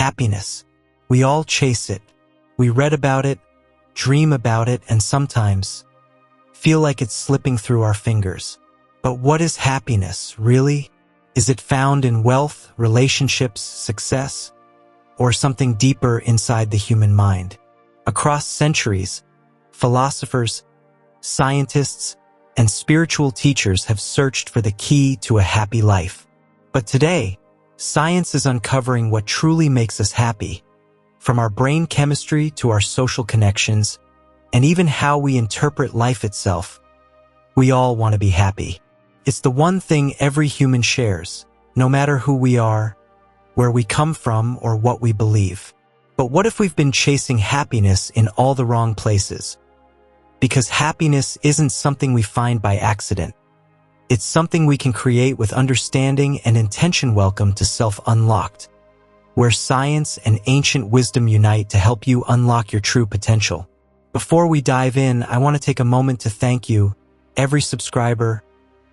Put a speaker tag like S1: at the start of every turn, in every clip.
S1: Happiness. We all chase it. We read about it, dream about it, and sometimes feel like it's slipping through our fingers. But what is happiness, really? Is it found in wealth, relationships, success, or something deeper inside the human mind? Across centuries, philosophers, scientists, and spiritual teachers have searched for the key to a happy life. But today, science is uncovering what truly makes us happy, from our brain chemistry to our social connections, and even how we interpret life itself. We all want to be happy. It's the one thing every human shares, no matter who we are, where we come from, or what we believe. But what if we've been chasing happiness in all the wrong places? Because happiness isn't something we find by accident. It's something we can create with understanding and intention. Welcome to Self-Unlocked, where science and ancient wisdom unite to help you unlock your true potential. Before we dive in, I want to take a moment to thank you, every subscriber,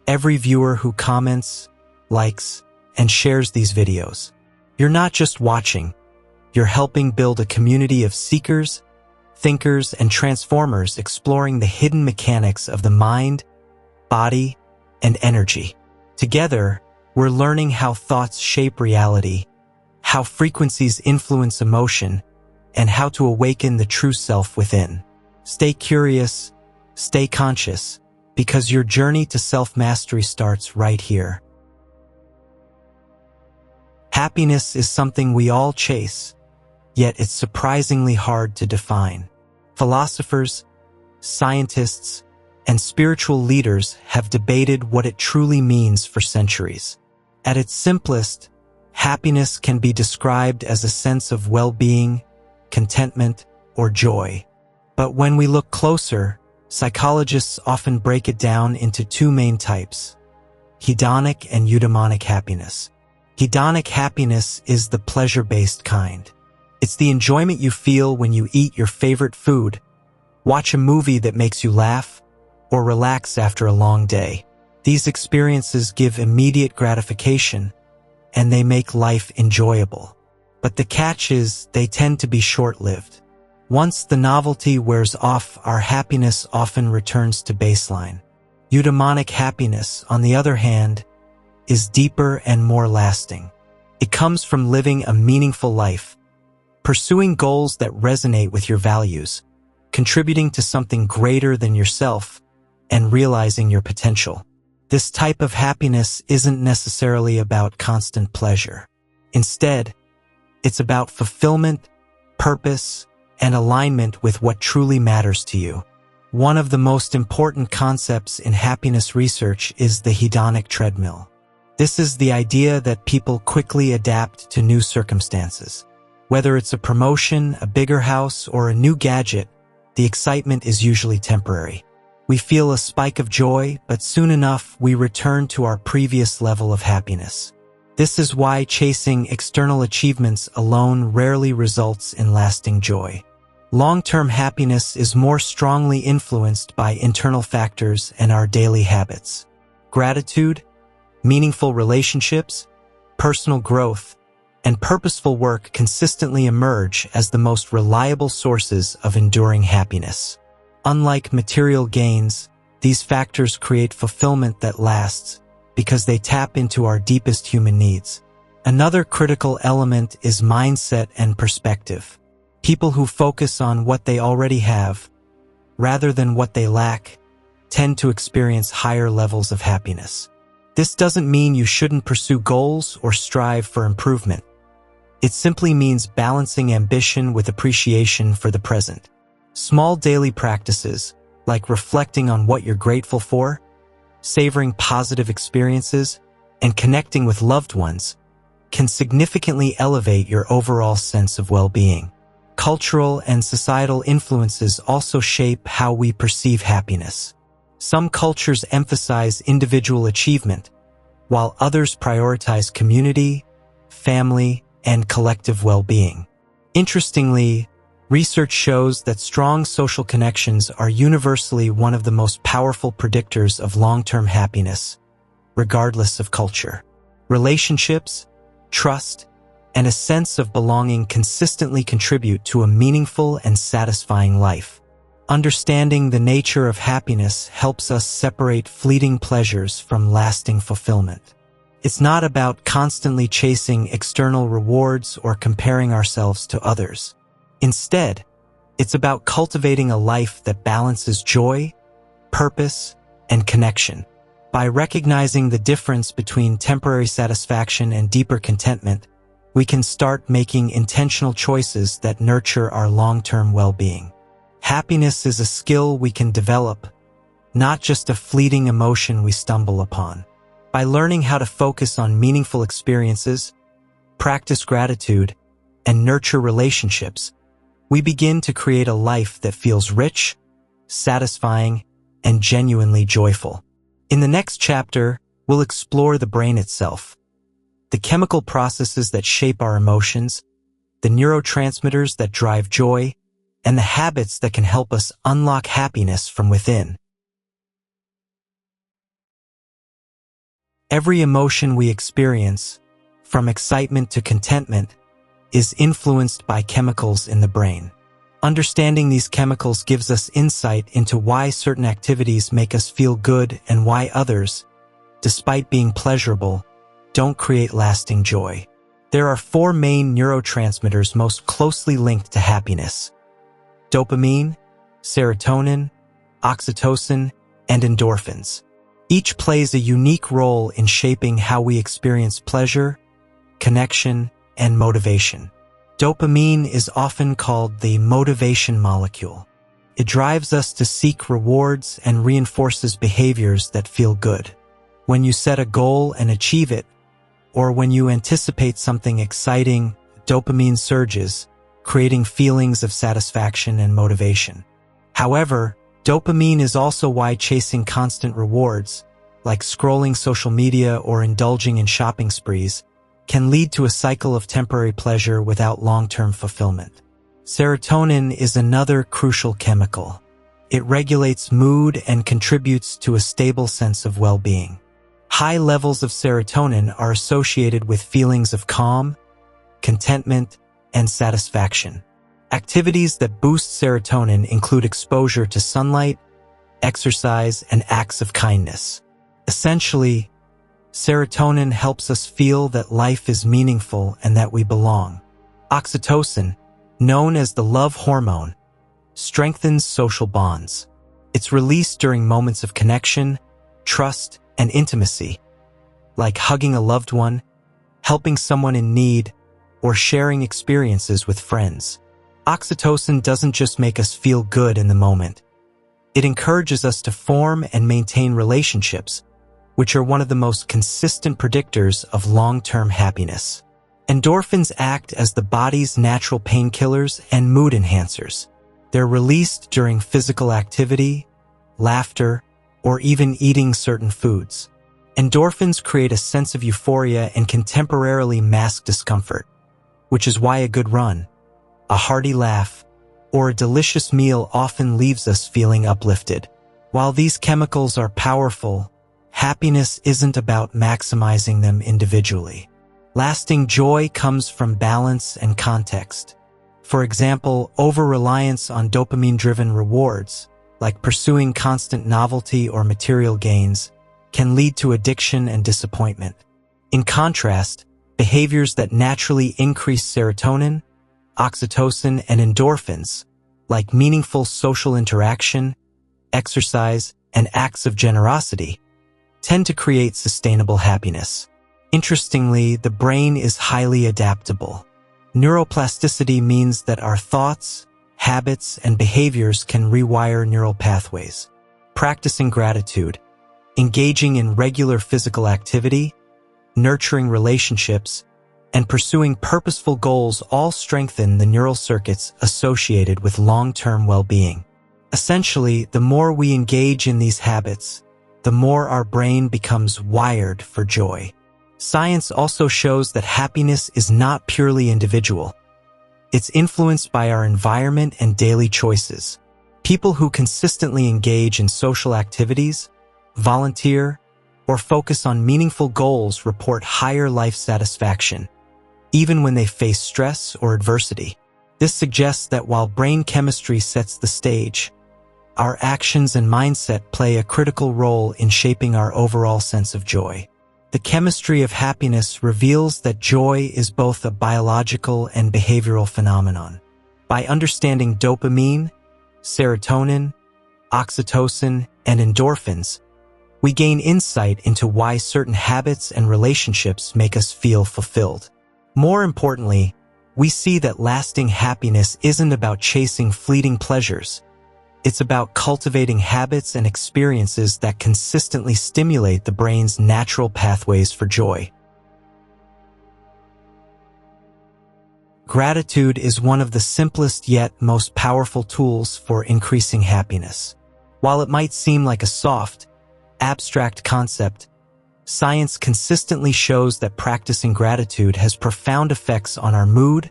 S1: every viewer who comments, likes, and shares these videos. You're not just watching, you're helping build a community of seekers, thinkers, and transformers exploring the hidden mechanics of the mind, body, and energy. Together, we're learning how thoughts shape reality, how frequencies influence emotion, and how to awaken the true self within. Stay curious, stay conscious, because your journey to self-mastery starts right here. Happiness is something we all chase, yet it's surprisingly hard to define. Philosophers, scientists, and spiritual leaders have debated what it truly means for centuries. At its simplest, happiness can be described as a sense of well-being, contentment, or joy. But when we look closer, psychologists often break it down into two main types: hedonic and eudaimonic happiness. Hedonic happiness is the pleasure-based kind. It's the enjoyment you feel when you eat your favorite food, watch a movie that makes you laugh, or relax after a long day. These experiences give immediate gratification, and they make life enjoyable. But the catch is, they tend to be short-lived. Once the novelty wears off, our happiness often returns to baseline. Eudaimonic happiness, on the other hand, is deeper and more lasting. It comes from living a meaningful life, pursuing goals that resonate with your values, contributing to something greater than yourself, and realizing your potential. This type of happiness isn't necessarily about constant pleasure. Instead, it's about fulfillment, purpose, and alignment with what truly matters to you. One of the most important concepts in happiness research is the hedonic treadmill. This is the idea that people quickly adapt to new circumstances. Whether it's a promotion, a bigger house, or a new gadget, the excitement is usually temporary. We feel a spike of joy, but soon enough we return to our previous level of happiness. This is why chasing external achievements alone rarely results in lasting joy. Long-term happiness is more strongly influenced by internal factors and our daily habits. Gratitude, meaningful relationships, personal growth, and purposeful work consistently emerge as the most reliable sources of enduring happiness. Unlike material gains, these factors create fulfillment that lasts because they tap into our deepest human needs. Another critical element is mindset and perspective. People who focus on what they already have, rather than what they lack, tend to experience higher levels of happiness. This doesn't mean you shouldn't pursue goals or strive for improvement. It simply means balancing ambition with appreciation for the present. Small daily practices, like reflecting on what you're grateful for, savoring positive experiences, and connecting with loved ones, can significantly elevate your overall sense of well-being. Cultural and societal influences also shape how we perceive happiness. Some cultures emphasize individual achievement, while others prioritize community, family, and collective well-being. Interestingly, research shows that strong social connections are universally one of the most powerful predictors of long-term happiness, regardless of culture. Relationships, trust, and a sense of belonging consistently contribute to a meaningful and satisfying life. Understanding the nature of happiness helps us separate fleeting pleasures from lasting fulfillment. It's not about constantly chasing external rewards or comparing ourselves to others. Instead, it's about cultivating a life that balances joy, purpose, and connection. By recognizing the difference between temporary satisfaction and deeper contentment, we can start making intentional choices that nurture our long-term well-being. Happiness is a skill we can develop, not just a fleeting emotion we stumble upon. By learning how to focus on meaningful experiences, practice gratitude, and nurture relationships, we begin to create a life that feels rich, satisfying, and genuinely joyful. In the next chapter, we'll explore the brain itself, the chemical processes that shape our emotions, the neurotransmitters that drive joy, and the habits that can help us unlock happiness from within. Every emotion we experience, from excitement to contentment, is influenced by chemicals in the brain. Understanding these chemicals gives us insight into why certain activities make us feel good and why others, despite being pleasurable, don't create lasting joy. There are 4 main neurotransmitters most closely linked to happiness: dopamine, serotonin, oxytocin, and endorphins. Each plays a unique role in shaping how we experience pleasure, connection, and motivation. Dopamine is often called the motivation molecule. It drives us to seek rewards and reinforces behaviors that feel good. When you set a goal and achieve it, or when you anticipate something exciting, dopamine surges, creating feelings of satisfaction and motivation. However, dopamine is also why chasing constant rewards, like scrolling social media or indulging in shopping sprees, can lead to a cycle of temporary pleasure without long-term fulfillment. Serotonin is another crucial chemical. It regulates mood and contributes to a stable sense of well-being. High levels of serotonin are associated with feelings of calm, contentment, and satisfaction. Activities that boost serotonin include exposure to sunlight, exercise, and acts of kindness. Essentially, serotonin helps us feel that life is meaningful and that we belong. Oxytocin, known as the love hormone, strengthens social bonds. It's released during moments of connection, trust, and intimacy, like hugging a loved one, helping someone in need, or sharing experiences with friends. Oxytocin doesn't just make us feel good in the moment. It encourages us to form and maintain relationships, which are one of the most consistent predictors of long-term happiness. Endorphins act as the body's natural painkillers and mood enhancers. They're released during physical activity, laughter, or even eating certain foods. Endorphins create a sense of euphoria and can temporarily mask discomfort, which is why a good run, a hearty laugh, or a delicious meal often leaves us feeling uplifted. While these chemicals are powerful, happiness isn't about maximizing them individually. Lasting joy comes from balance and context. For example, over-reliance on dopamine-driven rewards, like pursuing constant novelty or material gains, can lead to addiction and disappointment. In contrast, behaviors that naturally increase serotonin, oxytocin, and endorphins, like meaningful social interaction, exercise, and acts of generosity, tend to create sustainable happiness. Interestingly, the brain is highly adaptable. Neuroplasticity means that our thoughts, habits, and behaviors can rewire neural pathways. Practicing gratitude, engaging in regular physical activity, nurturing relationships, and pursuing purposeful goals all strengthen the neural circuits associated with long-term well-being. Essentially, the more we engage in these habits, the more our brain becomes wired for joy. Science also shows that happiness is not purely individual. It's influenced by our environment and daily choices. People who consistently engage in social activities, volunteer, or focus on meaningful goals report higher life satisfaction, even when they face stress or adversity. This suggests that while brain chemistry sets the stage, our actions and mindset play a critical role in shaping our overall sense of joy. The chemistry of happiness reveals that joy is both a biological and behavioral phenomenon. By understanding dopamine, serotonin, oxytocin, and endorphins, we gain insight into why certain habits and relationships make us feel fulfilled. More importantly, we see that lasting happiness isn't about chasing fleeting pleasures. It's about cultivating habits and experiences that consistently stimulate the brain's natural pathways for joy. Gratitude is one of the simplest yet most powerful tools for increasing happiness. While it might seem like a soft, abstract concept, science consistently shows that practicing gratitude has profound effects on our mood,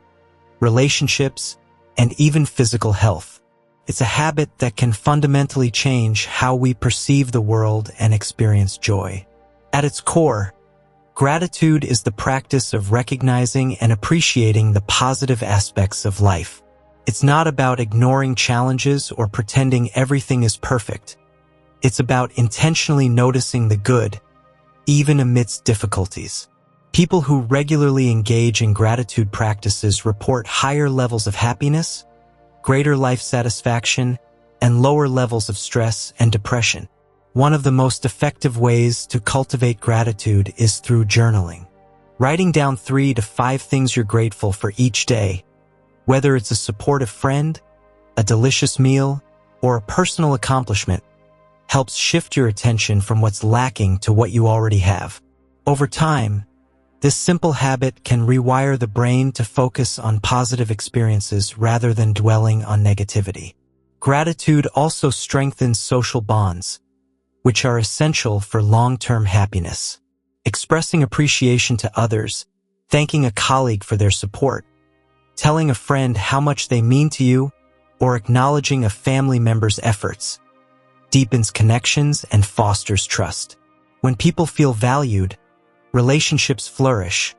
S1: relationships, and even physical health. It's a habit that can fundamentally change how we perceive the world and experience joy. At its core, gratitude is the practice of recognizing and appreciating the positive aspects of life. It's not about ignoring challenges or pretending everything is perfect. It's about intentionally noticing the good, even amidst difficulties. People who regularly engage in gratitude practices report higher levels of happiness, greater life satisfaction, and lower levels of stress and depression. One of the most effective ways to cultivate gratitude is through journaling. Writing down 3 to 5 things you're grateful for each day, whether it's a supportive friend, a delicious meal, or a personal accomplishment, helps shift your attention from what's lacking to what you already have. Over time, this simple habit can rewire the brain to focus on positive experiences rather than dwelling on negativity. Gratitude also strengthens social bonds, which are essential for long-term happiness. Expressing appreciation to others, thanking a colleague for their support, telling a friend how much they mean to you, or acknowledging a family member's efforts deepens connections and fosters trust. When people feel valued, relationships flourish,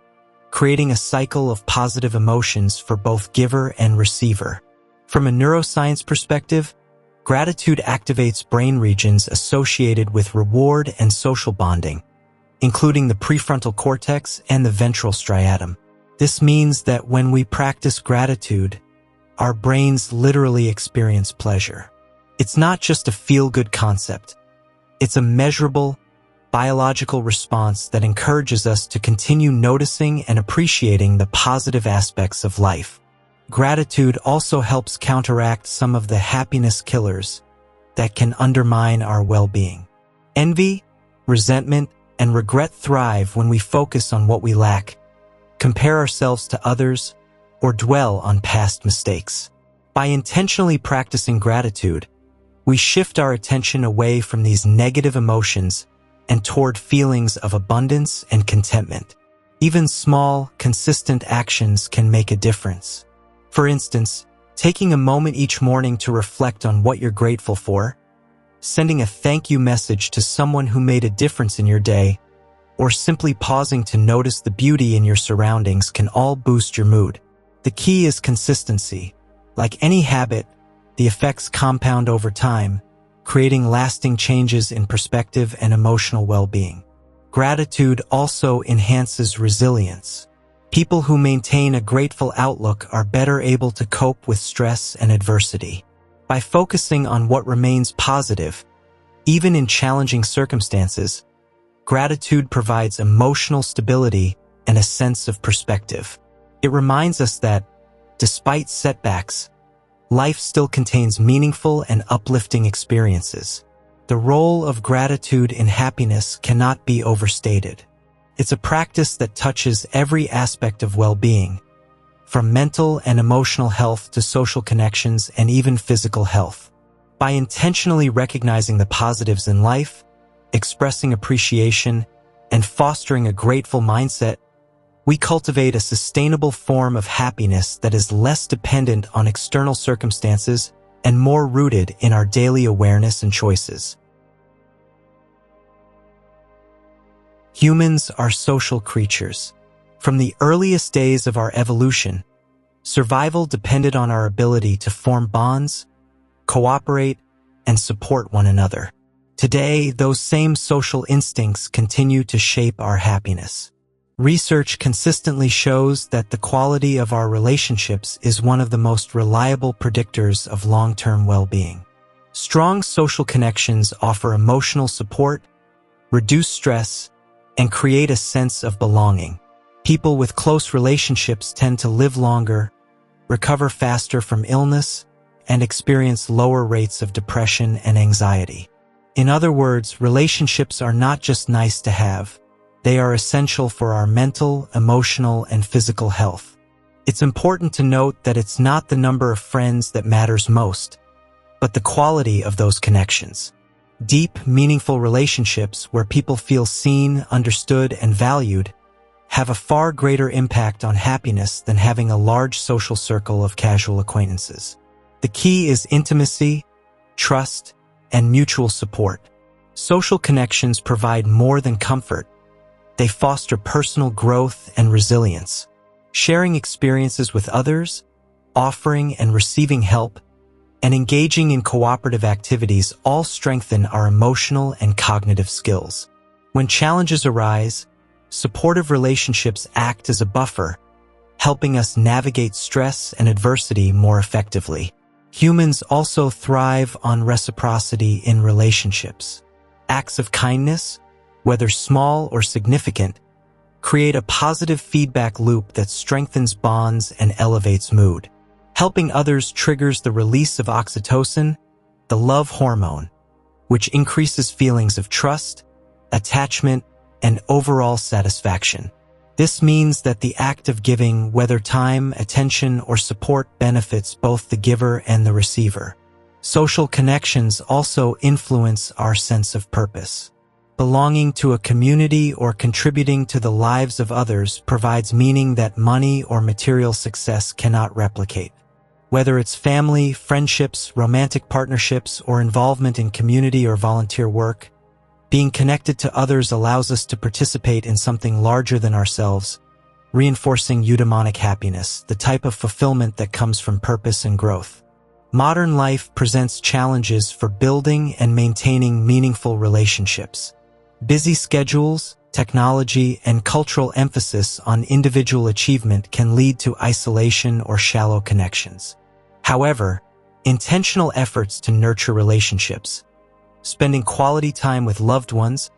S1: creating a cycle of positive emotions for both giver and receiver. From a neuroscience perspective, gratitude activates brain regions associated with reward and social bonding, including the prefrontal cortex and the ventral striatum. This means that when we practice gratitude, our brains literally experience pleasure. It's not just a feel-good concept. It's a measurable, biological response that encourages us to continue noticing and appreciating the positive aspects of life. Gratitude also helps counteract some of the happiness killers that can undermine our well-being. Envy, resentment, and regret thrive when we focus on what we lack, compare ourselves to others, or dwell on past mistakes. By intentionally practicing gratitude, we shift our attention away from these negative emotions and toward feelings of abundance and contentment. Even small, consistent actions can make a difference. For instance, taking a moment each morning to reflect on what you're grateful for, sending a thank you message to someone who made a difference in your day, or simply pausing to notice the beauty in your surroundings can all boost your mood. The key is consistency. Like any habit, the effects compound over time, creating lasting changes in perspective and emotional well-being. Gratitude also enhances resilience. People who maintain a grateful outlook are better able to cope with stress and adversity. By focusing on what remains positive, even in challenging circumstances, gratitude provides emotional stability and a sense of perspective. It reminds us that, despite setbacks, life still contains meaningful and uplifting experiences. The role of gratitude in happiness cannot be overstated. It's a practice that touches every aspect of well-being, from mental and emotional health to social connections and even physical health. By intentionally recognizing the positives in life, expressing appreciation, and fostering a grateful mindset, we cultivate a sustainable form of happiness that is less dependent on external circumstances and more rooted in our daily awareness and choices. Humans are social creatures. From the earliest days of our evolution, survival depended on our ability to form bonds, cooperate, and support one another. Today, those same social instincts continue to shape our happiness. Research consistently shows that the quality of our relationships is one of the most reliable predictors of long-term well-being. Strong social connections offer emotional support, reduce stress, and create a sense of belonging. People with close relationships tend to live longer, recover faster from illness, and experience lower rates of depression and anxiety. In other words, relationships are not just nice to have. They are essential for our mental, emotional, and physical health. It's important to note that it's not the number of friends that matters most, but the quality of those connections. Deep, meaningful relationships where people feel seen, understood, and valued have a far greater impact on happiness than having a large social circle of casual acquaintances. The key is intimacy, trust, and mutual support. Social connections provide more than comfort. They foster personal growth and resilience. Sharing experiences with others, offering and receiving help, and engaging in cooperative activities all strengthen our emotional and cognitive skills. When challenges arise, supportive relationships act as a buffer, helping us navigate stress and adversity more effectively. Humans also thrive on reciprocity in relationships. Acts of kindness, whether small or significant, create a positive feedback loop that strengthens bonds and elevates mood. Helping others triggers the release of oxytocin, the love hormone, which increases feelings of trust, attachment, and overall satisfaction. This means that the act of giving, whether time, attention, or support, benefits both the giver and the receiver. Social connections also influence our sense of purpose. Belonging to a community or contributing to the lives of others provides meaning that money or material success cannot replicate. Whether it's family, friendships, romantic partnerships, or involvement in community or volunteer work, being connected to others allows us to participate in something larger than ourselves, reinforcing eudaimonic happiness, the type of fulfillment that comes from purpose and growth. Modern life presents challenges for building and maintaining meaningful relationships. Busy schedules, technology, and cultural emphasis on individual achievement can lead to isolation or shallow connections. However, intentional efforts to nurture relationships, spending quality time with loved ones,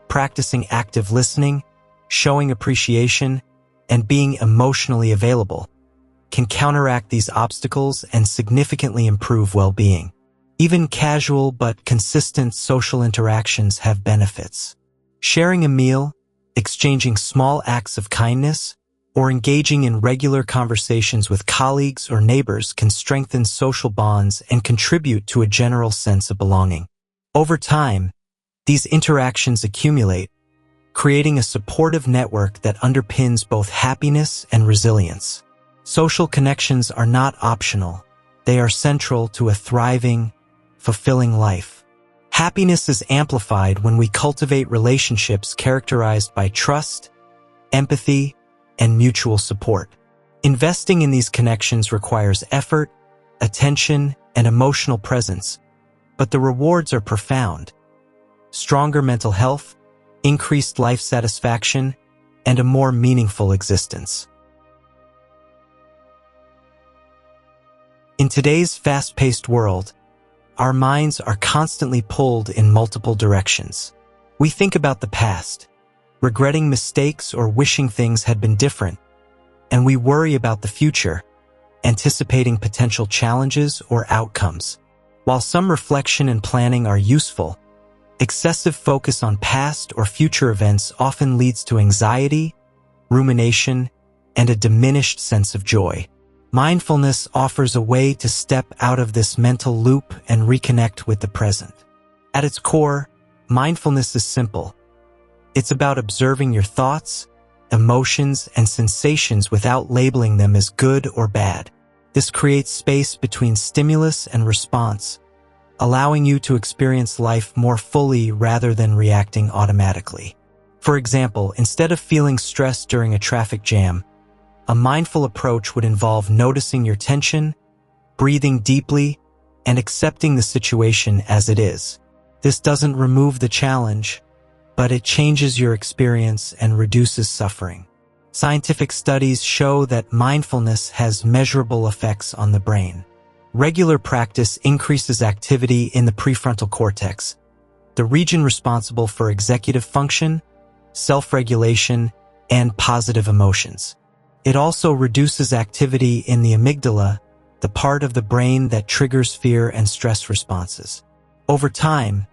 S1: practicing active listening, showing appreciation, and being emotionally available, can counteract these obstacles and significantly improve well-being. Even casual but consistent social interactions have benefits. Sharing a meal, exchanging small acts of kindness, or engaging in regular conversations with colleagues or neighbors can strengthen social bonds and contribute to a general sense of belonging. Over time, these interactions accumulate, creating a supportive network that underpins both happiness and resilience. Social connections are not optional. They are central to a thriving, fulfilling life. Happiness is amplified when we cultivate relationships characterized by trust, empathy, and mutual support. Investing in these connections requires effort, attention, and emotional presence, but the rewards are profound. Stronger mental health, increased life satisfaction, and a more meaningful existence. In today's fast-paced world, our minds are constantly pulled in multiple directions. We think about the past, regretting mistakes or wishing things had been different, and we worry about the future, anticipating potential challenges or outcomes. While some reflection and planning are useful, excessive focus on past or future events often leads to anxiety, rumination, and a diminished sense of joy. Mindfulness offers a way to step out of this mental loop and reconnect with the present. At its core, mindfulness is simple. It's about observing your thoughts, emotions, and sensations without labeling them as good or bad. This creates space between stimulus and response, allowing you to experience life more fully rather than reacting automatically. For example, instead of feeling stressed during a traffic jam, a mindful approach would involve noticing your tension, breathing deeply, and accepting the situation as it is. This doesn't remove the challenge, but it changes your experience and reduces suffering. Scientific studies show that mindfulness has measurable effects on the brain. Regular practice increases activity in the prefrontal cortex, the region responsible for executive function, self-regulation, and positive emotions. It also reduces activity in the amygdala, the part of the brain that triggers fear and stress responses. Over time,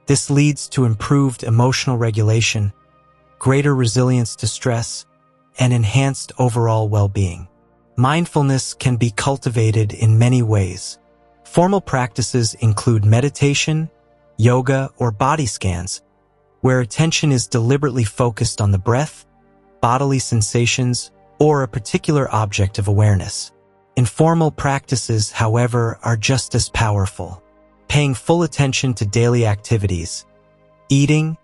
S1: this leads to improved emotional regulation, greater resilience to stress, and enhanced overall well-being. Mindfulness can be cultivated in many ways. Formal practices include meditation, yoga, or body scans, where attention is deliberately focused on the breath, bodily sensations, or a particular object of awareness. Informal practices, however, are just as powerful. Paying full attention to daily activities, eating,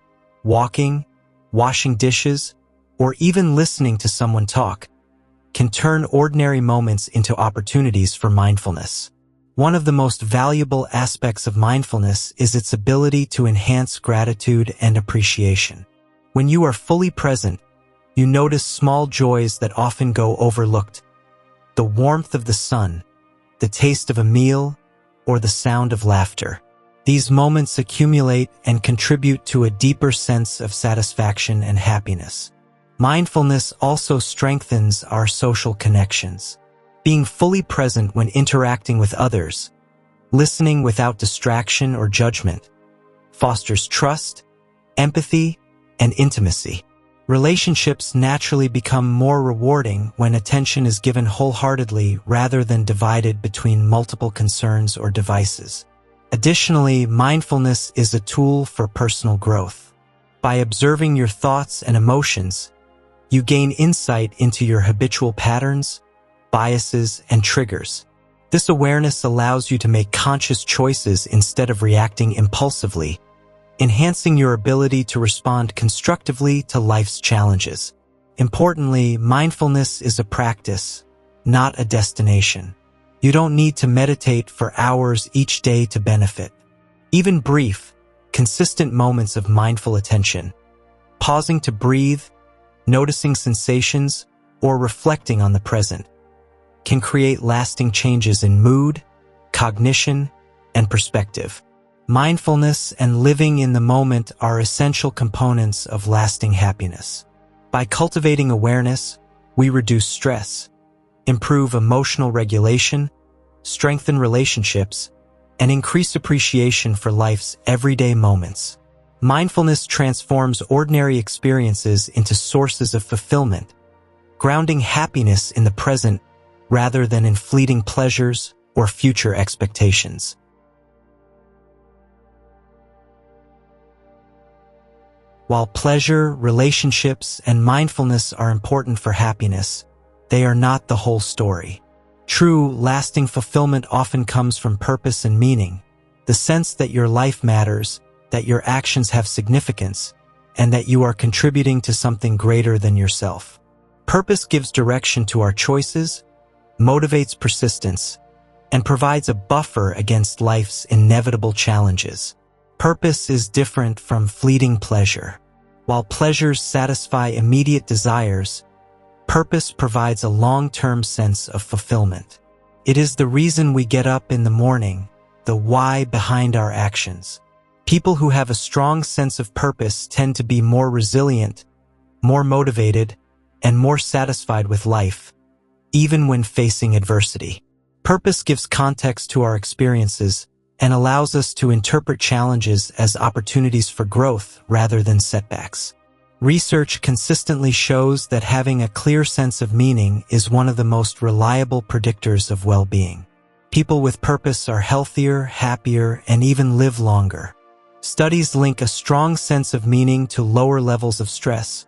S1: walking, washing dishes, or even listening to someone talk, can turn ordinary moments into opportunities for mindfulness. One of the most valuable aspects of mindfulness is its ability to enhance gratitude and appreciation. When you are fully present, you notice small joys that often go overlooked. The warmth of the sun, the taste of a meal, or the sound of laughter. These moments accumulate and contribute to a deeper sense of satisfaction and happiness. Mindfulness also strengthens our social connections. Being fully present when interacting with others, listening without distraction or judgment, fosters trust, empathy, and intimacy. Relationships naturally become more rewarding when attention is given wholeheartedly rather than divided between multiple concerns or devices. Additionally, mindfulness is a tool for personal growth. By observing your thoughts and emotions, you gain insight into your habitual patterns, biases, and triggers. This awareness allows you to make conscious choices instead of reacting impulsively, enhancing your ability to respond constructively to life's challenges. Importantly, mindfulness is a practice, not a destination. You don't need to meditate for hours each day to benefit. Even brief, consistent moments of mindful attention, pausing to breathe, noticing sensations, or reflecting on the present, can create lasting changes in mood, cognition, and perspective. Mindfulness and living in the moment are essential components of lasting happiness. By cultivating awareness, we reduce stress, improve emotional regulation, strengthen relationships, and increase appreciation for life's everyday moments. Mindfulness transforms ordinary experiences into sources of fulfillment, grounding happiness in the present rather than in fleeting pleasures or future expectations. While pleasure, relationships, and mindfulness are important for happiness, they are not the whole story. True, lasting fulfillment often comes from purpose and meaning, the sense that your life matters, that your actions have significance, and that you are contributing to something greater than yourself. Purpose gives direction to our choices, motivates persistence, and provides a buffer against life's inevitable challenges. Purpose is different from fleeting pleasure. While pleasures satisfy immediate desires, purpose provides a long-term sense of fulfillment. It is the reason we get up in the morning, the why behind our actions. People who have a strong sense of purpose tend to be more resilient, more motivated, and more satisfied with life, even when facing adversity. Purpose gives context to our experiences and allows us to interpret challenges as opportunities for growth rather than setbacks. Research consistently shows that having a clear sense of meaning is one of the most reliable predictors of well-being. People with purpose are healthier, happier, and even live longer. Studies link a strong sense of meaning to lower levels of stress,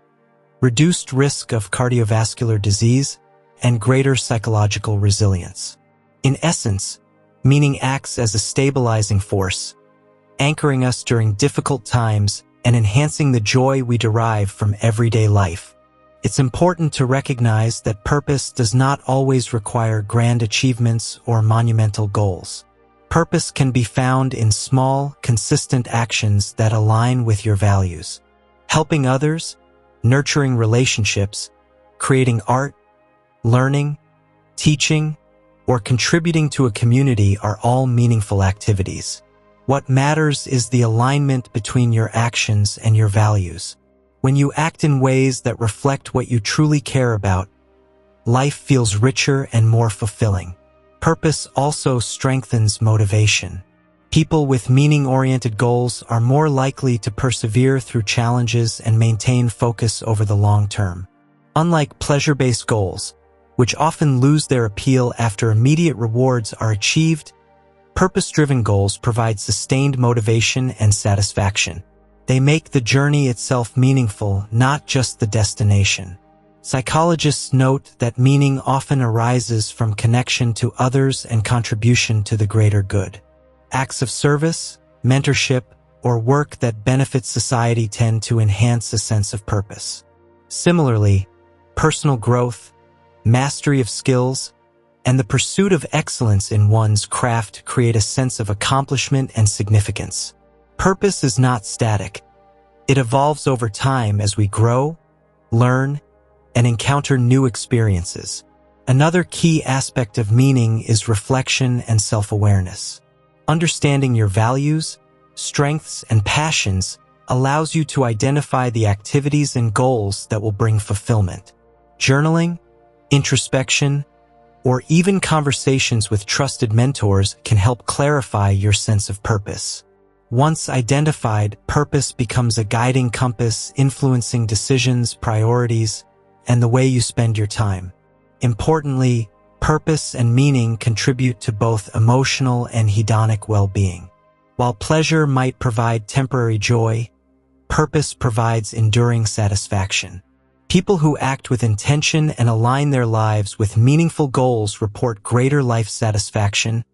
S1: reduced risk of cardiovascular disease, and greater psychological resilience. In essence, meaning acts as a stabilizing force, anchoring us during difficult times and enhancing the joy we derive from everyday life. It's important to recognize that purpose does not always require grand achievements or monumental goals. Purpose can be found in small, consistent actions that align with your values. Helping others, nurturing relationships, creating art, learning, teaching, or contributing to a community are all meaningful activities. What matters is the alignment between your actions and your values. When you act in ways that reflect what you truly care about, life feels richer and more fulfilling. Purpose also strengthens motivation. People with meaning-oriented goals are more likely to persevere through challenges and maintain focus over the long term. Unlike pleasure-based goals, which often lose their appeal after immediate rewards are achieved, purpose-driven goals provide sustained motivation and satisfaction. They make the journey itself meaningful, not just the destination. Psychologists note that meaning often arises from connection to others and contribution to the greater good. Acts of service, mentorship, or work that benefits society tend to enhance a sense of purpose. Similarly, personal growth, mastery of skills, and the pursuit of excellence in one's craft create a sense of accomplishment and significance. Purpose is not static. It evolves over time as we grow, learn, and encounter new experiences. Another key aspect of meaning is reflection and self-awareness. Understanding your values, strengths, and passions allows you to identify the activities and goals that will bring fulfillment. Journaling, introspection, or even conversations with trusted mentors can help clarify your sense of purpose. Once identified, purpose becomes a guiding compass influencing decisions, priorities, and the way you spend your time. Importantly, purpose and meaning contribute to both emotional and hedonic well-being. While pleasure might provide temporary joy, purpose provides enduring satisfaction. People who act with intention and align their lives with meaningful goals report greater life satisfaction,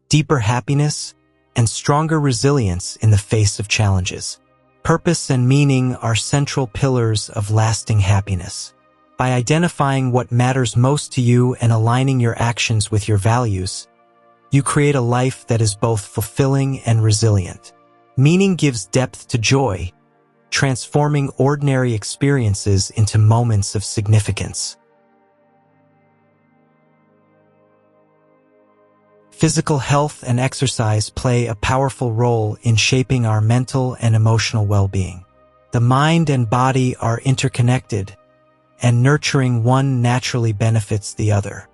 S1: deeper happiness, and stronger resilience in the face of challenges. Purpose and meaning are central pillars of lasting happiness. By identifying what matters most to you and aligning your actions with your values, you create a life that is both fulfilling and resilient. Meaning gives depth to joy, transforming ordinary experiences into moments of significance. Physical health and exercise play a powerful role in shaping our mental and emotional well-being. The mind and body are interconnected, and nurturing one naturally benefits the other.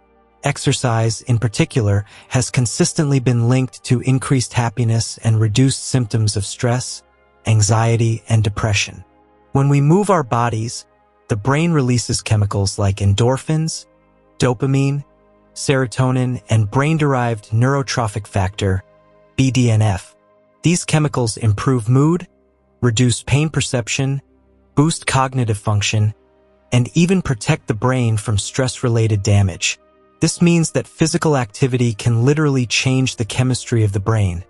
S1: Exercise, in particular, has consistently been linked to increased happiness and reduced symptoms of stress, anxiety, and depression. When we move our bodies, the brain releases chemicals like endorphins, dopamine, serotonin, and brain-derived neurotrophic factor, BDNF. These chemicals improve mood, reduce pain perception, boost cognitive function, and even protect the brain from stress-related damage. This means that physical activity can literally change the chemistry of the brain,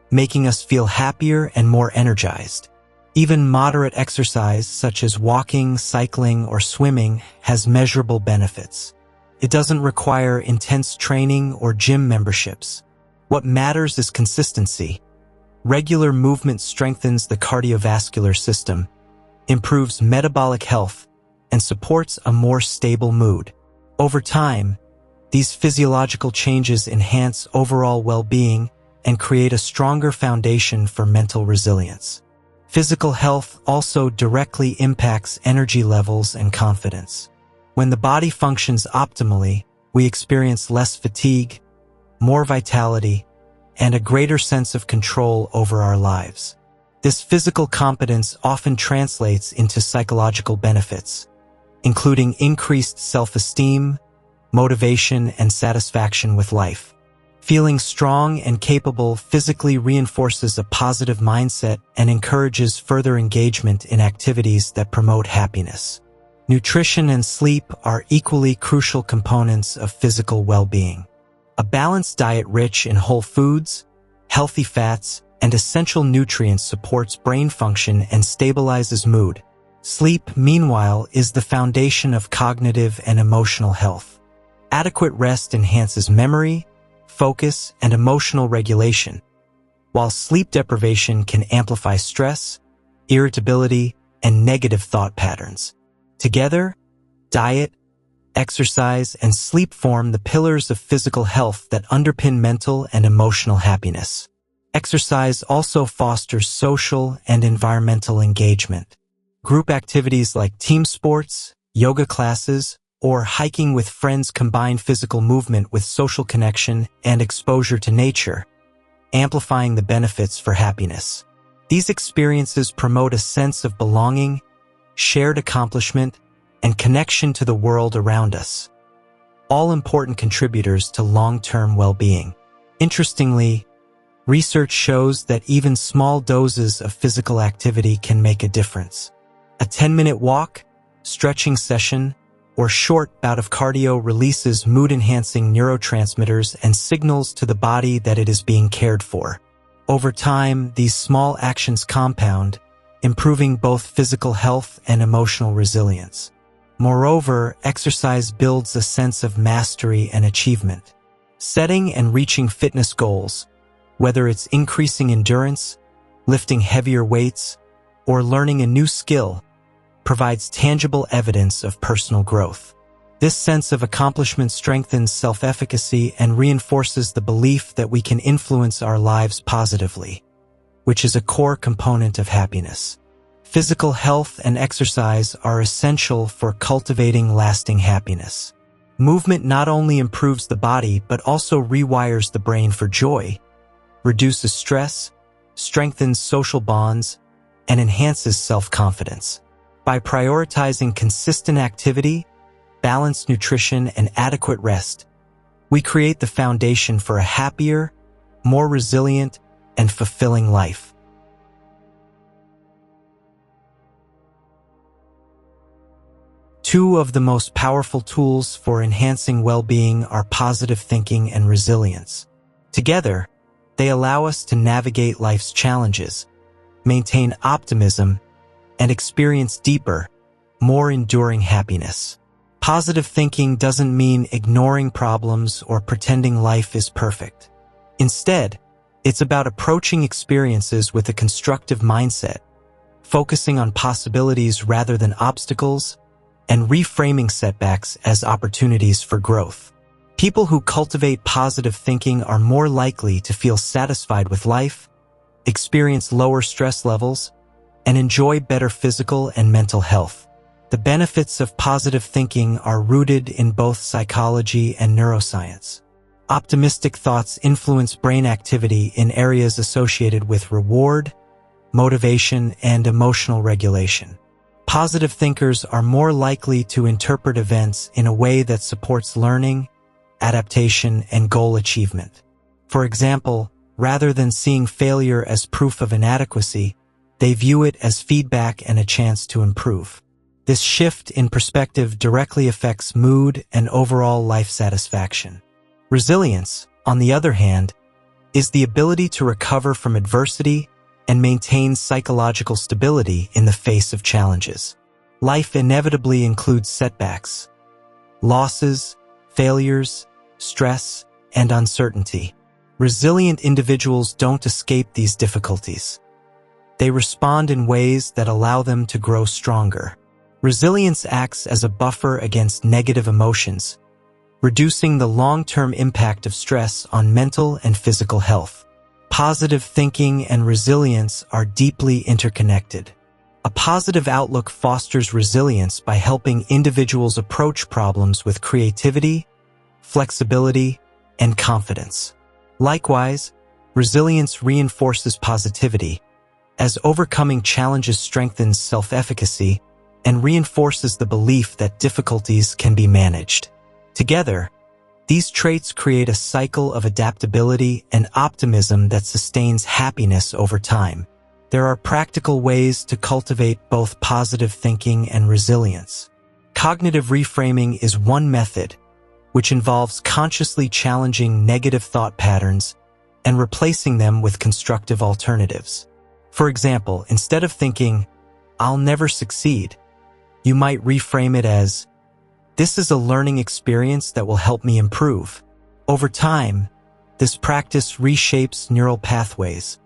S1: making us feel happier and more energized. Even moderate exercise, such as walking, cycling, or swimming, has measurable benefits. It doesn't require intense training or gym memberships. What matters is consistency. Regular movement strengthens the cardiovascular system, improves metabolic health, and supports a more stable mood. Over time, these physiological changes enhance overall well-being and create a stronger foundation for mental resilience. Physical health also directly impacts energy levels and confidence. When the body functions optimally, we experience less fatigue, more vitality, and a greater sense of control over our lives. This physical competence often translates into psychological benefits, including increased self-esteem, motivation, and satisfaction with life. Feeling strong and capable physically reinforces a positive mindset and encourages further engagement in activities that promote happiness. Nutrition and sleep are equally crucial components of physical well-being. A balanced diet rich in whole foods, healthy fats, and essential nutrients supports brain function and stabilizes mood. Sleep, meanwhile, is the foundation of cognitive and emotional health. Adequate rest enhances memory, focus, and emotional regulation, while sleep deprivation can amplify stress, irritability, and negative thought patterns. Together, diet, exercise, and sleep form the pillars of physical health that underpin mental and emotional happiness. Exercise also fosters social and environmental engagement. Group activities like team sports, yoga classes, or hiking with friends combine physical movement with social connection and exposure to nature, amplifying the benefits for happiness. These experiences promote a sense of belonging, shared accomplishment, and connection to the world around us, all important contributors to long-term well-being. Interestingly, research shows that even small doses of physical activity can make a difference. A 10-minute walk, stretching session, or short bout of cardio releases mood-enhancing neurotransmitters and signals to the body that it is being cared for. Over time, these small actions compound, improving both physical health and emotional resilience. Moreover, exercise builds a sense of mastery and achievement. Setting and reaching fitness goals, whether it's increasing endurance, lifting heavier weights, or learning a new skill, provides tangible evidence of personal growth. This sense of accomplishment strengthens self-efficacy and reinforces the belief that we can influence our lives positively, which is a core component of happiness. Physical health and exercise are essential for cultivating lasting happiness. Movement not only improves the body but also rewires the brain for joy, reduces stress, strengthens social bonds, and enhances self-confidence. By prioritizing consistent activity, balanced nutrition, and adequate rest, we create the foundation for a happier, more resilient, and fulfilling life. Two of the most powerful tools for enhancing well-being are positive thinking and resilience. Together, they allow us to navigate life's challenges, maintain optimism, and experience deeper, more enduring happiness. Positive thinking doesn't mean ignoring problems or pretending life is perfect. Instead, it's about approaching experiences with a constructive mindset, focusing on possibilities rather than obstacles, and reframing setbacks as opportunities for growth. People who cultivate positive thinking are more likely to feel satisfied with life, experience lower stress levels, and enjoy better physical and mental health. The benefits of positive thinking are rooted in both psychology and neuroscience. Optimistic thoughts influence brain activity in areas associated with reward, motivation, and emotional regulation. Positive thinkers are more likely to interpret events in a way that supports learning, adaptation, and goal achievement. For example, rather than seeing failure as proof of inadequacy, they view it as feedback and a chance to improve. This shift in perspective directly affects mood and overall life satisfaction. Resilience, on the other hand, is the ability to recover from adversity and maintain psychological stability in the face of challenges. Life inevitably includes setbacks, losses, failures, stress, and uncertainty. Resilient individuals don't escape these difficulties. They respond in ways that allow them to grow stronger. Resilience acts as a buffer against negative emotions, reducing the long-term impact of stress on mental and physical health. Positive thinking and resilience are deeply interconnected. A positive outlook fosters resilience by helping individuals approach problems with creativity, flexibility, and confidence. Likewise, resilience reinforces positivity, as overcoming challenges strengthens self-efficacy and reinforces the belief that difficulties can be managed. Together, these traits create a cycle of adaptability and optimism that sustains happiness over time. There are practical ways to cultivate both positive thinking and resilience. Cognitive reframing is one method, which involves consciously challenging negative thought patterns and replacing them with constructive alternatives. For example, instead of thinking, "I'll never succeed," you might reframe it as, "This is a learning experience that will help me improve." Over time, this practice reshapes neural pathways,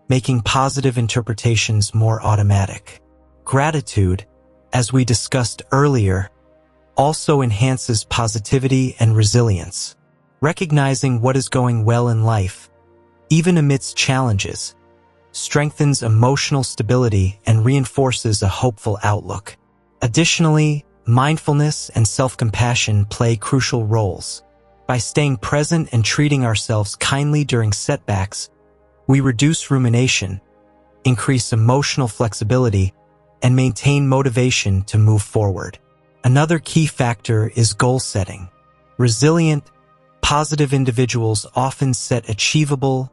S1: making positive interpretations more automatic. Gratitude, as we discussed earlier, also enhances positivity and resilience. Recognizing what is going well in life, even amidst challenges, strengthens emotional stability and reinforces a hopeful outlook. Additionally, mindfulness and self-compassion play crucial roles. By staying present and treating ourselves kindly during setbacks, we reduce rumination, increase emotional flexibility, and maintain motivation to move forward. Another key factor is goal setting. Resilient, positive individuals often set achievable,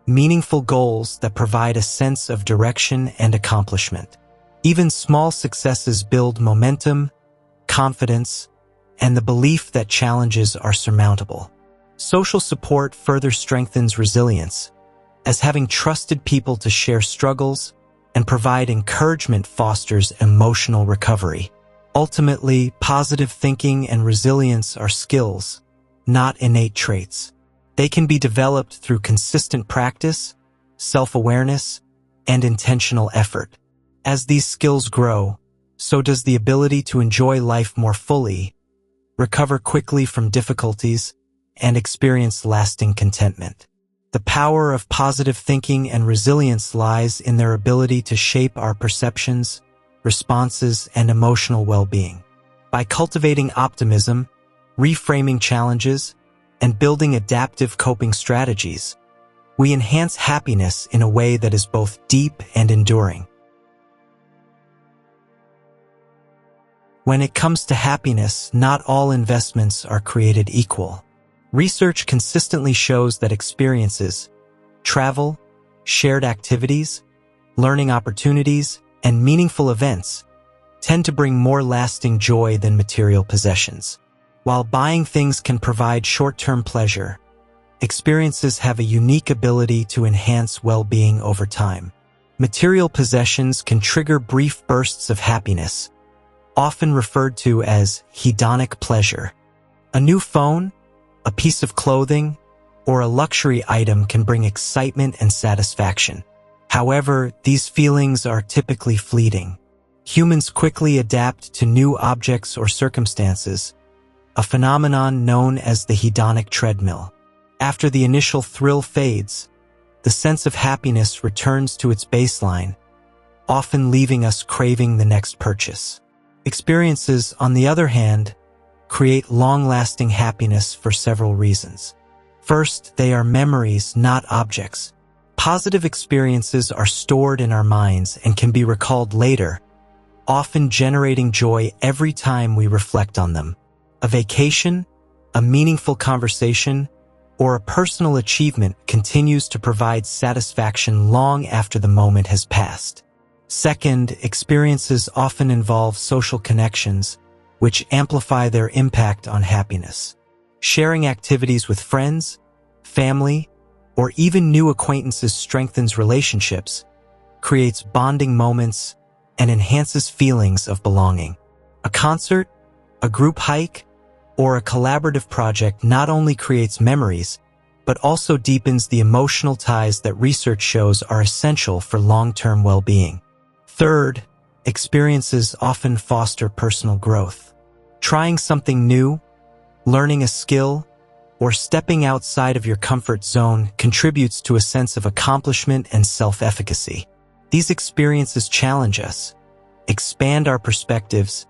S1: meaningful goals that provide a sense of direction and accomplishment. Even small successes build momentum, confidence, and the belief that challenges are surmountable. Social support further strengthens resilience, as having trusted people to share struggles and provide encouragement fosters emotional recovery. Ultimately, positive thinking and resilience are skills, not innate traits. They can be developed through consistent practice, self-awareness, and intentional effort. As these skills grow, so does the ability to enjoy life more fully, recover quickly from difficulties, and experience lasting contentment. The power of positive thinking and resilience lies in their ability to shape our perceptions, responses, and emotional well-being. By cultivating optimism, reframing challenges, and building adaptive coping strategies, we enhance happiness in a way that is both deep and enduring. When it comes to happiness, not all investments are created equal. Research consistently shows that experiences, travel, shared activities, learning opportunities, and meaningful events tend to bring more lasting joy than material possessions. While buying things can provide short-term pleasure, experiences have a unique ability to enhance well-being over time. Material possessions can trigger brief bursts of happiness, often referred to as hedonic pleasure. A new phone, a piece of clothing, or a luxury item can bring excitement and satisfaction. However, these feelings are typically fleeting. Humans quickly adapt to new objects or circumstances, a phenomenon known as the hedonic treadmill. After the initial thrill fades, the sense of happiness returns to its baseline, often leaving us craving the next purchase. Experiences, on the other hand, create long-lasting happiness for several reasons. First, they are memories, not objects. Positive experiences are stored in our minds and can be recalled later, often generating joy every time we reflect on them. A vacation, a meaningful conversation, or a personal achievement continues to provide satisfaction long after the moment has passed. Second, experiences often involve social connections, which amplify their impact on happiness. Sharing activities with friends, family, or even new acquaintances strengthens relationships, creates bonding moments, and enhances feelings of belonging. A concert, a group hike, or a collaborative project not only creates memories, but also deepens the emotional ties that research shows are essential for long-term well-being. Third, experiences often foster personal growth. Trying something new, learning a skill, or stepping outside of your comfort zone contributes to a sense of accomplishment and self-efficacy. These experiences challenge us, expand our perspectives,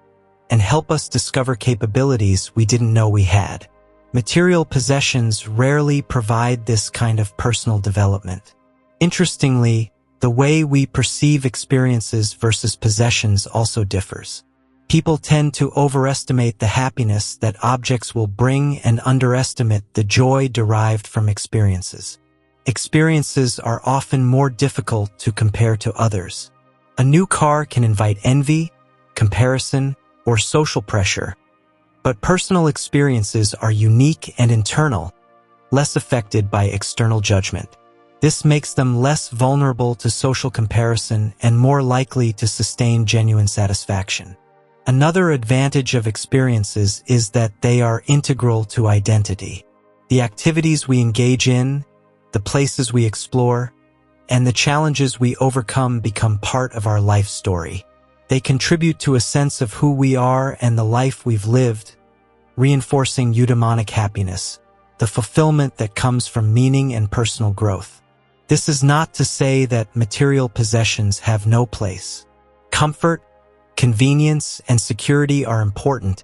S1: and help us discover capabilities we didn't know we had. Material possessions rarely provide this kind of personal development. Interestingly, the way we perceive experiences versus possessions also differs. People tend to overestimate the happiness that objects will bring and underestimate the joy derived from experiences. Experiences are often more difficult to compare to others. A new car can invite envy, comparison, or social pressure, but personal experiences are unique and internal, less affected by external judgment. This makes them less vulnerable to social comparison and more likely to sustain genuine satisfaction. Another advantage of experiences is that they are integral to identity. The activities we engage in, the places we explore, and the challenges we overcome become part of our life story. They contribute to a sense of who we are and the life we've lived, reinforcing eudaimonic happiness, the fulfillment that comes from meaning and personal growth. This is not to say that material possessions have no place. Comfort, convenience, and security are important,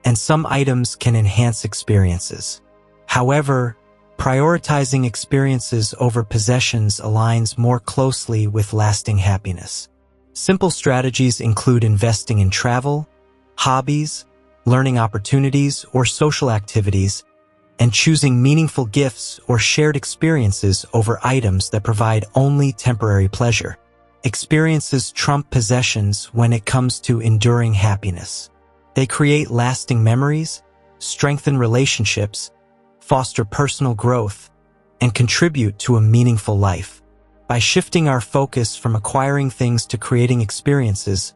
S1: and some items can enhance experiences. However, prioritizing experiences over possessions aligns more closely with lasting happiness. Simple strategies include investing in travel, hobbies, learning opportunities, or social activities, and choosing meaningful gifts or shared experiences over items that provide only temporary pleasure. Experiences trump possessions when it comes to enduring happiness. They create lasting memories, strengthen relationships, foster personal growth, and contribute to a meaningful life. By shifting our focus from acquiring things to creating experiences,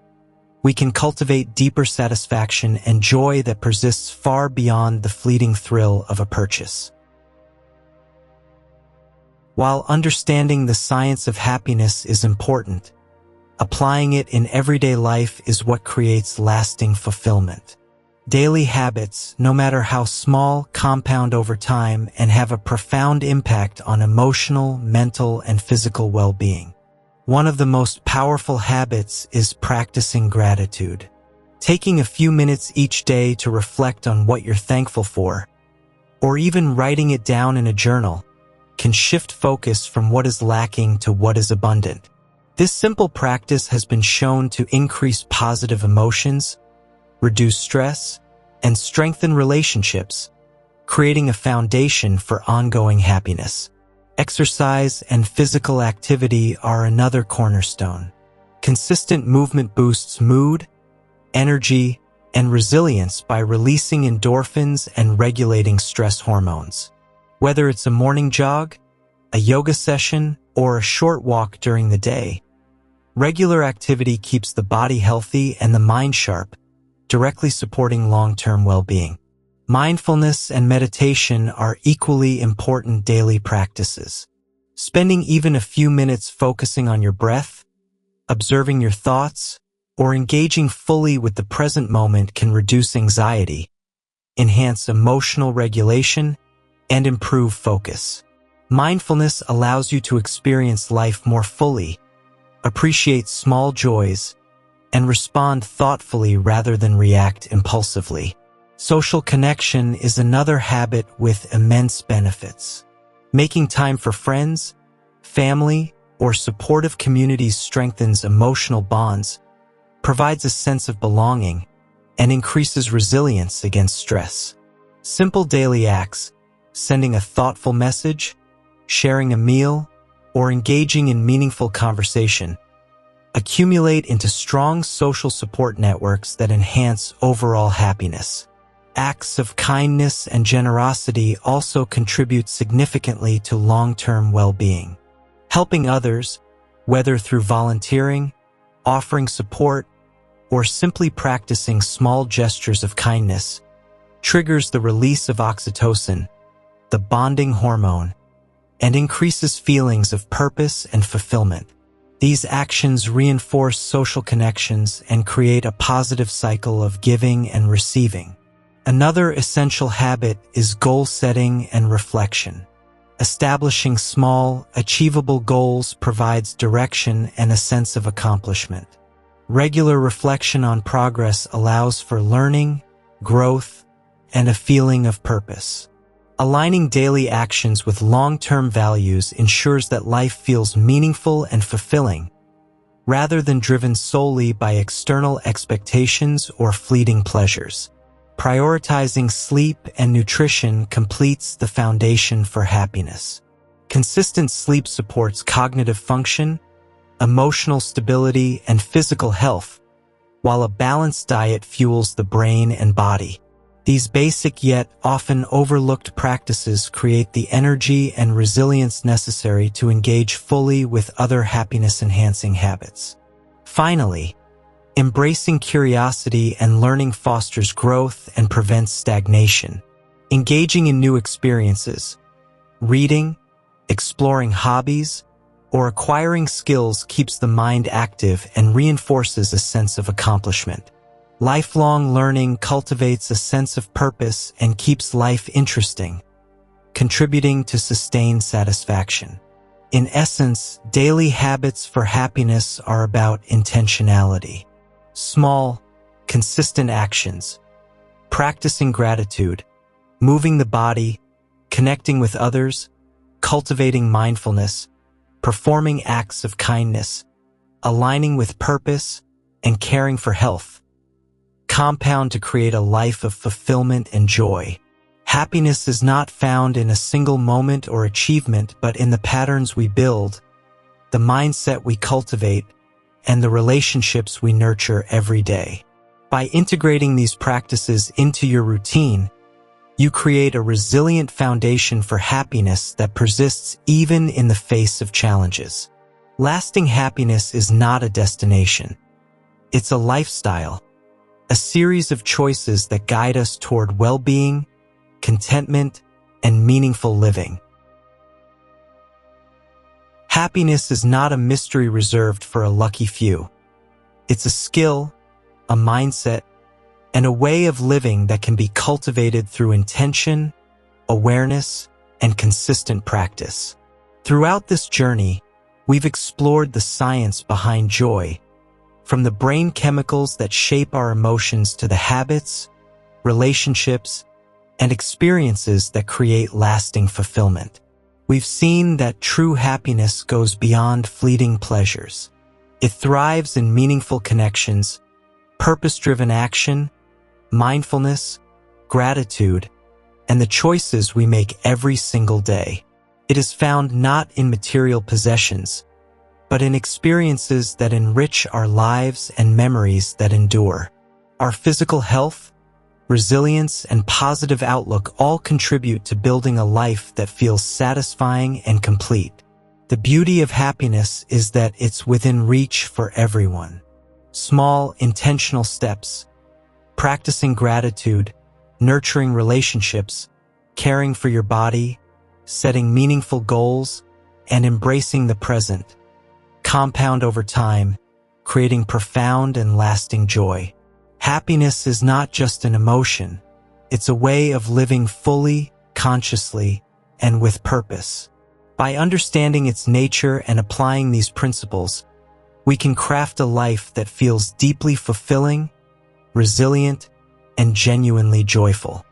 S1: we can cultivate deeper satisfaction and joy that persists far beyond the fleeting thrill of a purchase. While understanding the science of happiness is important, applying it in everyday life is what creates lasting fulfillment. Daily habits, no matter how small, compound over time and have a profound impact on emotional, mental, and physical well-being. One of the most powerful habits is practicing gratitude. Taking a few minutes each day to reflect on what you're thankful for, or even writing it down in a journal, can shift focus from what is lacking to what is abundant. This simple practice has been shown to increase positive emotions, reduce stress, and strengthen relationships, creating a foundation for ongoing happiness. Exercise and physical activity are another cornerstone. Consistent movement boosts mood, energy, and resilience by releasing endorphins and regulating stress hormones. Whether it's a morning jog, a yoga session, or a short walk during the day, regular activity keeps the body healthy and the mind sharp, directly supporting long-term well-being. Mindfulness and meditation are equally important daily practices. Spending even a few minutes focusing on your breath, observing your thoughts, or engaging fully with the present moment can reduce anxiety, enhance emotional regulation, and improve focus. Mindfulness allows you to experience life more fully, appreciate small joys, and respond thoughtfully rather than react impulsively. Social connection is another habit with immense benefits. Making time for friends, family, or supportive communities strengthens emotional bonds, provides a sense of belonging, and increases resilience against stress. Simple daily acts, sending a thoughtful message, sharing a meal, or engaging in meaningful conversation, accumulate into strong social support networks that enhance overall happiness. Acts of kindness and generosity also contribute significantly to long-term well-being. Helping others, whether through volunteering, offering support, or simply practicing small gestures of kindness, triggers the release of oxytocin, the bonding hormone, and increases feelings of purpose and fulfillment. These actions reinforce social connections and create a positive cycle of giving and receiving. Another essential habit is goal setting and reflection. Establishing small, achievable goals provides direction and a sense of accomplishment. Regular reflection on progress allows for learning, growth, and a feeling of purpose. Aligning daily actions with long-term values ensures that life feels meaningful and fulfilling, rather than driven solely by external expectations or fleeting pleasures. Prioritizing sleep and nutrition completes the foundation for happiness. Consistent sleep supports cognitive function, emotional stability, and physical health, while a balanced diet fuels the brain and body. These basic yet often overlooked practices create the energy and resilience necessary to engage fully with other happiness-enhancing habits. Finally, embracing curiosity and learning fosters growth and prevents stagnation. Engaging in new experiences, reading, exploring hobbies, or acquiring skills keeps the mind active and reinforces a sense of accomplishment. Lifelong learning cultivates a sense of purpose and keeps life interesting, contributing to sustained satisfaction. In essence, daily habits for happiness are about intentionality. Small, consistent actions, practicing gratitude, moving the body, connecting with others, cultivating mindfulness, performing acts of kindness, aligning with purpose, and caring for health compound to create a life of fulfillment and joy. Happiness is not found in a single moment or achievement, but in the patterns we build, the mindset we cultivate, and the relationships we nurture every day. By integrating these practices into your routine, you create a resilient foundation for happiness that persists even in the face of challenges. Lasting happiness is not a destination. It's a lifestyle, a series of choices that guide us toward well-being, contentment, and meaningful living. Happiness is not a mystery reserved for a lucky few. It's a skill, a mindset, and a way of living that can be cultivated through intention, awareness, and consistent practice. Throughout this journey, we've explored the science behind joy, from the brain chemicals that shape our emotions to the habits, relationships, and experiences that create lasting fulfillment. We've seen that true happiness goes beyond fleeting pleasures. It thrives in meaningful connections, purpose-driven action, mindfulness, gratitude, and the choices we make every single day. It is found not in material possessions, but in experiences that enrich our lives and memories that endure. Our physical health, resilience, and positive outlook all contribute to building a life that feels satisfying and complete. The beauty of happiness is that it's within reach for everyone. Small, intentional steps, practicing gratitude, nurturing relationships, caring for your body, setting meaningful goals, and embracing the present compound over time, creating profound and lasting joy. Happiness is not just an emotion, it's a way of living fully, consciously, and with purpose. By understanding its nature and applying these principles, we can craft a life that feels deeply fulfilling, resilient, and genuinely joyful.